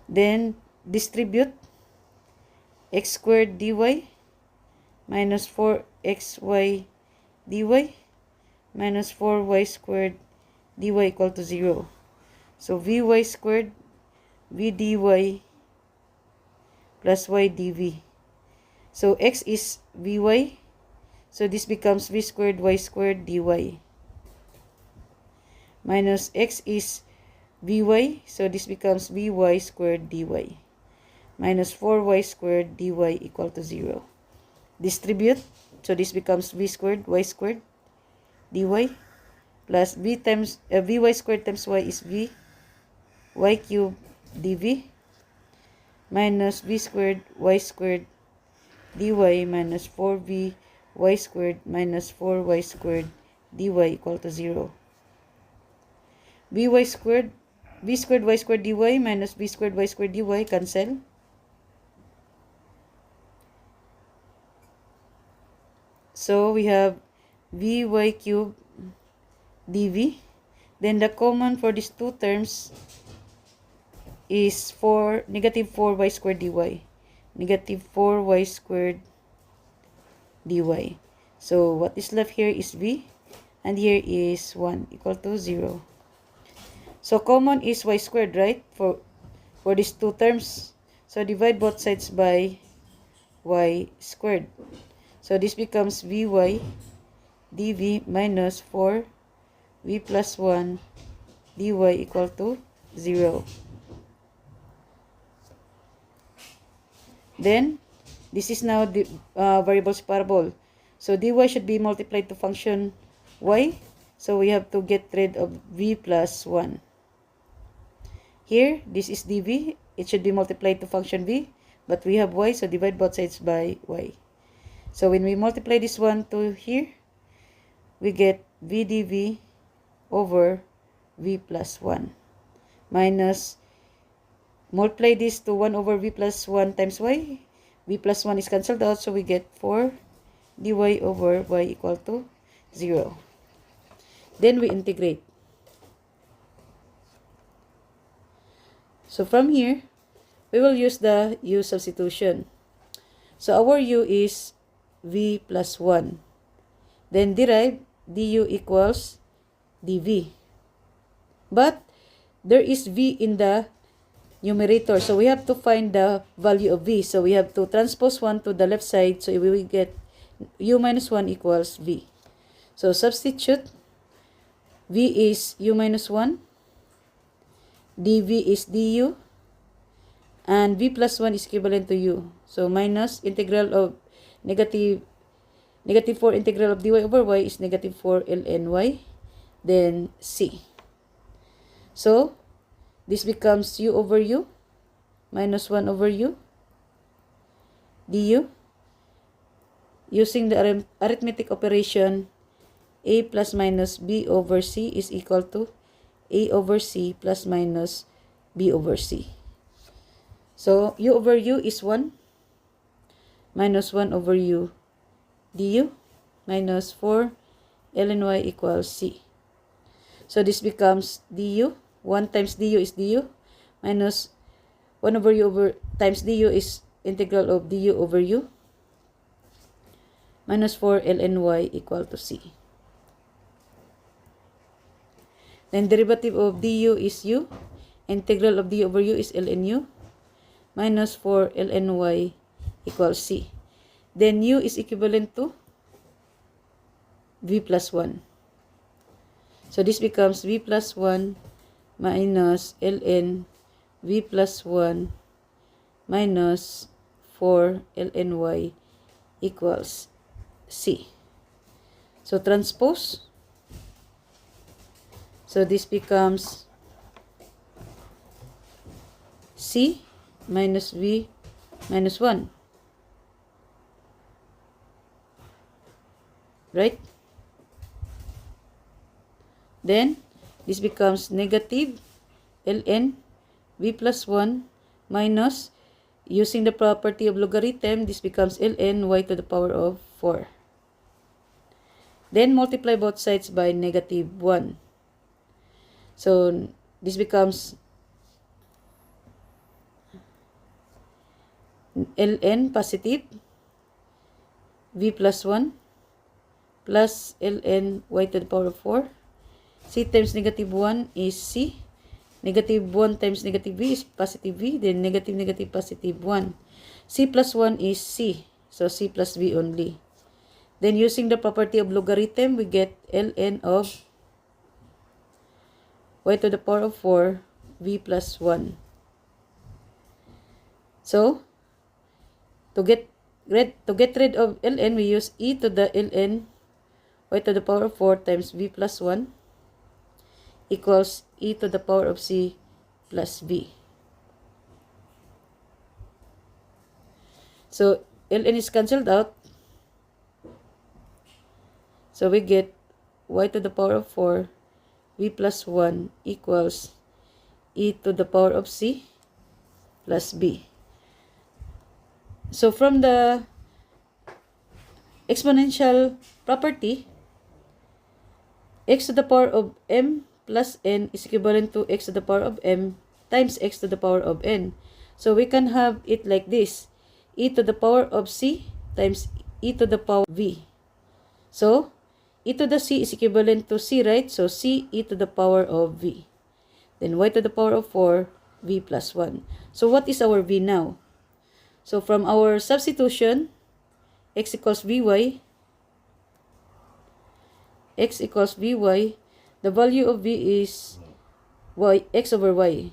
Then, distribute x squared dy minus 4xy dy minus 4y squared dy equal to 0. So, vy squared v dy plus y dv. So, x is vy. So, this becomes v squared y squared dy. Minus x is vy. So, this becomes vy squared dy. Minus 4y squared dy equal to 0. Distribute. So, this becomes v squared y squared dy. Plus vy squared times y is v y cubed dv. Minus v squared y squared dy minus 4v y squared minus 4y squared dy equal to 0. v squared y squared dy minus v squared y squared dy cancel. So we have vy cubed dv. Then the common for these two terms is negative 4y squared dy. Negative 4y squared dy. So, what is left here is v, and here is 1 equal to 0. So, common is y squared, right? For these two terms. So, divide both sides by y squared. So, this becomes vy dv minus 4v plus 1 dy equal to 0. Then, this is now the variable separable. So, dy should be multiplied to function y. So, we have to get rid of v plus 1. Here, this is dv. It should be multiplied to function v. but we have y, so divide both sides by y. So when we multiply this one to here, we get v dv over v plus 1 minus, multiply this to 1 over v plus 1 times y. V plus 1 is cancelled out, so we get 4 dy over y equal to 0. Then we integrate. So from here, we will use the u substitution. So our u is v plus 1. Then derive du equals dv. But there is v in the numerator, so we have to find the value of v. So we have to transpose 1 to the left side, so we will get u minus 1 equals v. So substitute, v is u minus 1, dv is du, and v plus 1 is equivalent to u. So minus integral of negative 4 integral of dy over y is negative 4 ln y, then c. So this becomes u over u minus 1 over u du. Using the arithmetic operation, a plus minus b over c is equal to a over c plus minus b over c. So u over u is 1 minus 1 over u du minus 4 ln y equals c. So this becomes du. 1 times du is du minus 1 over u over times du is integral of du over u minus 4 ln y equal to c. Then derivative of du is u, integral of du over u is ln u minus 4 ln y equals c. Then u is equivalent to v plus 1. So this becomes v plus 1 minus ln v plus 1 minus 4 ln y equals c. So transpose. So this becomes c minus v minus 1. Right? Then this becomes negative ln v plus 1 minus, using the property of logarithm, this becomes ln y to the power of 4. Then multiply both sides by negative 1. So this becomes ln positive v plus 1 plus ln y to the power of 4. C times negative 1 is c. Negative 1 times negative v is positive v. Then negative positive 1. C plus 1 is c. So c plus v only. Then using the property of logarithm, we get ln of y to the power of 4 v plus 1. So to get rid of ln, we use e to the ln y to the power of 4 times v plus 1 equals e to the power of c plus v. So ln is cancelled out. So we get y to the power of 4 v plus 1 equals e to the power of c plus b. So from the exponential property, x to the power of m plus n is equivalent to x to the power of m times x to the power of n. So we can have it like this, e to the power of c times e to the power v. So e to the c is equivalent to c, right? So c e to the power of v. Then y to the power of 4 v plus 1. So what is our v now? So from our substitution, x equals vy, the value of v is x over y.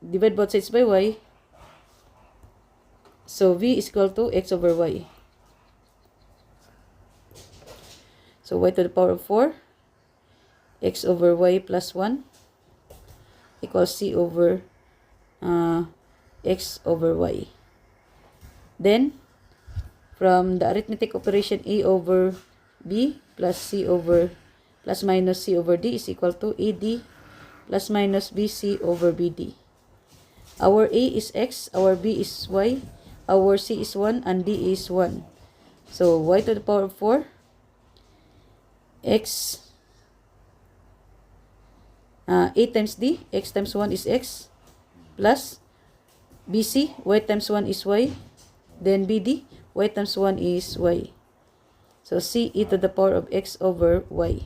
Divide both sides by y. So v is equal to x over y. So y to the power of 4, x over y plus 1 equals c over x over y. Then, from the arithmetic operation A over B plus minus C over D is equal to AD plus minus BC over BD. Our A is X, our B is Y, our C is 1, and D is 1. So, Y to the power of 4, X, A times D, X times 1 is X, plus BC, Y times 1 is Y, then BD, Y times 1 is Y. So, C e to the power of X over Y.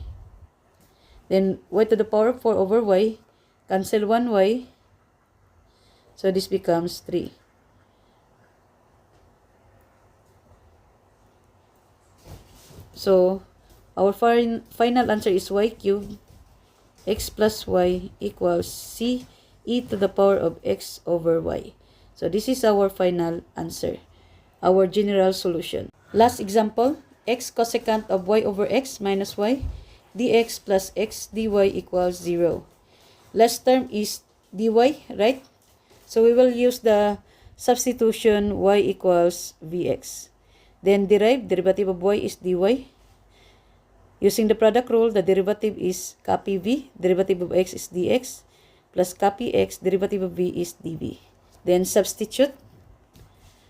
Then, Y to the power of 4 over Y, cancel 1 Y, so this becomes 3. So, our final answer is Y cubed, X plus Y equals C e to the power of X over Y. So, this is our final answer, our general solution. Last example, X cosecant of Y over X minus Y dx plus X dy equals 0. Last term is dy, right? So, we will use the substitution Y equals Vx. Then, derivative of Y is dy. Using the product rule, the derivative is copy V, derivative of X is dx, plus copy X, derivative of V is dV. Then, substitute.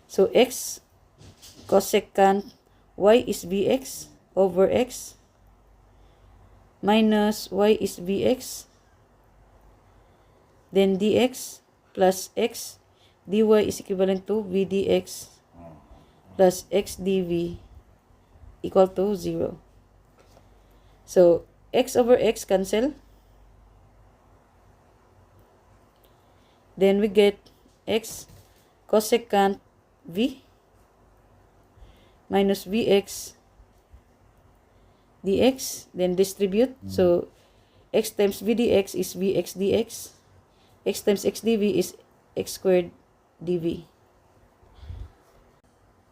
So, X cosecant Y is Vx over X minus Y is Vx, then dx plus X dy is equivalent to V dx plus X dV equal to 0. So, X over X cancel. Then we get X cosecant V minus Vx dx, then distribute. So, X times V dx is Vx dx. X times X dV is X squared dV.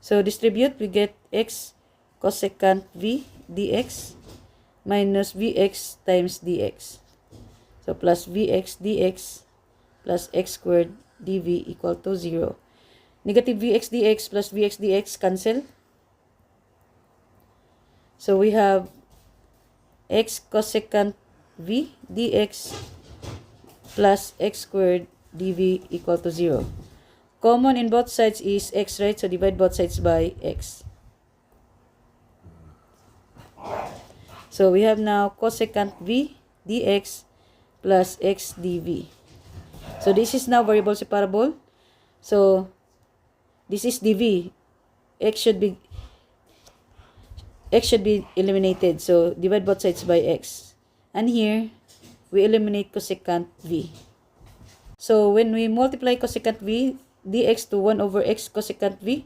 So, distribute, we get X cosecant V dx minus Vx times dx. So, plus Vx dx plus X squared dV equal to 0. Negative Vx dx plus Vx dx cancel. So, we have X cosecant V dx plus X squared dV equal to 0. Common in both sides is X, right? So, divide both sides by X. So, we have now cosecant V dx plus X dV. So, this is now variable separable. So, this is dV. X should be eliminated. So, divide both sides by X. And here, we eliminate cosecant V. So, when we multiply cosecant V dx to 1 over X cosecant V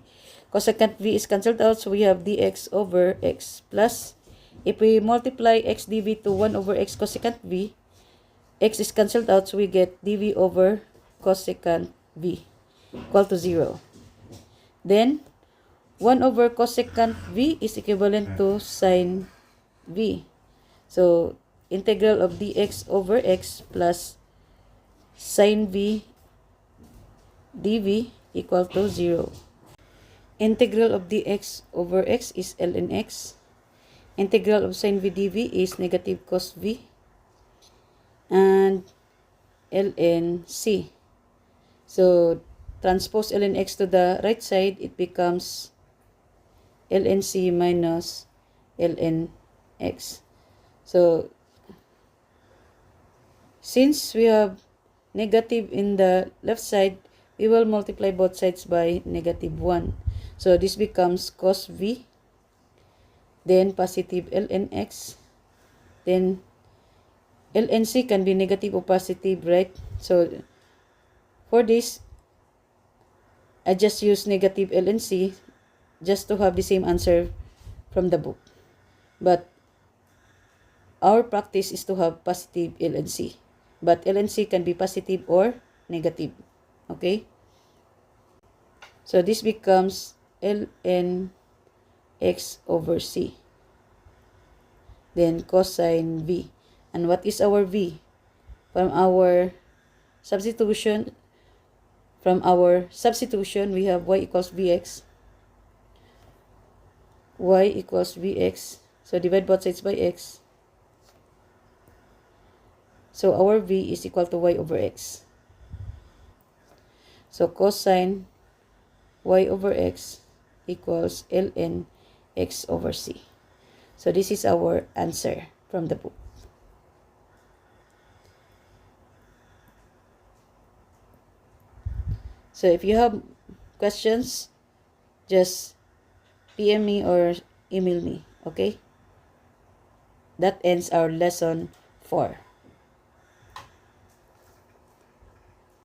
is cancelled out. So, we have dx over X plus, if we multiply X dV to 1 over X cosecant V, X is cancelled out. So, we get dV over cosecant V equal to 0. Then, 1 over cosecant V is equivalent to sine V. So, integral of dx over X plus sine V dV equal to 0. Integral of dx over X is ln X. Integral of sine V dV is negative cos V and ln C. So, transpose ln X to the right side, it becomes ln C minus ln X. So, since we have negative in the left side, we will multiply both sides by negative 1. So, this becomes cos V, then positive ln X, then ln C can be negative or positive, right? So, for this, I just use negative ln C just to have the same answer from the book. But our practice is to have positive ln C. But ln C can be positive or negative. Okay? So, this becomes ln X over C. Then, cosine V. And what is our V? From our substitution, we have Y equals Vx. y equals vx. So divide both sides by x. So our v is equal to y over x. So cosine y over x equals ln x over c. So this is our answer from the book. So if you have questions, just PM me or email me, okay? That ends our lesson 4.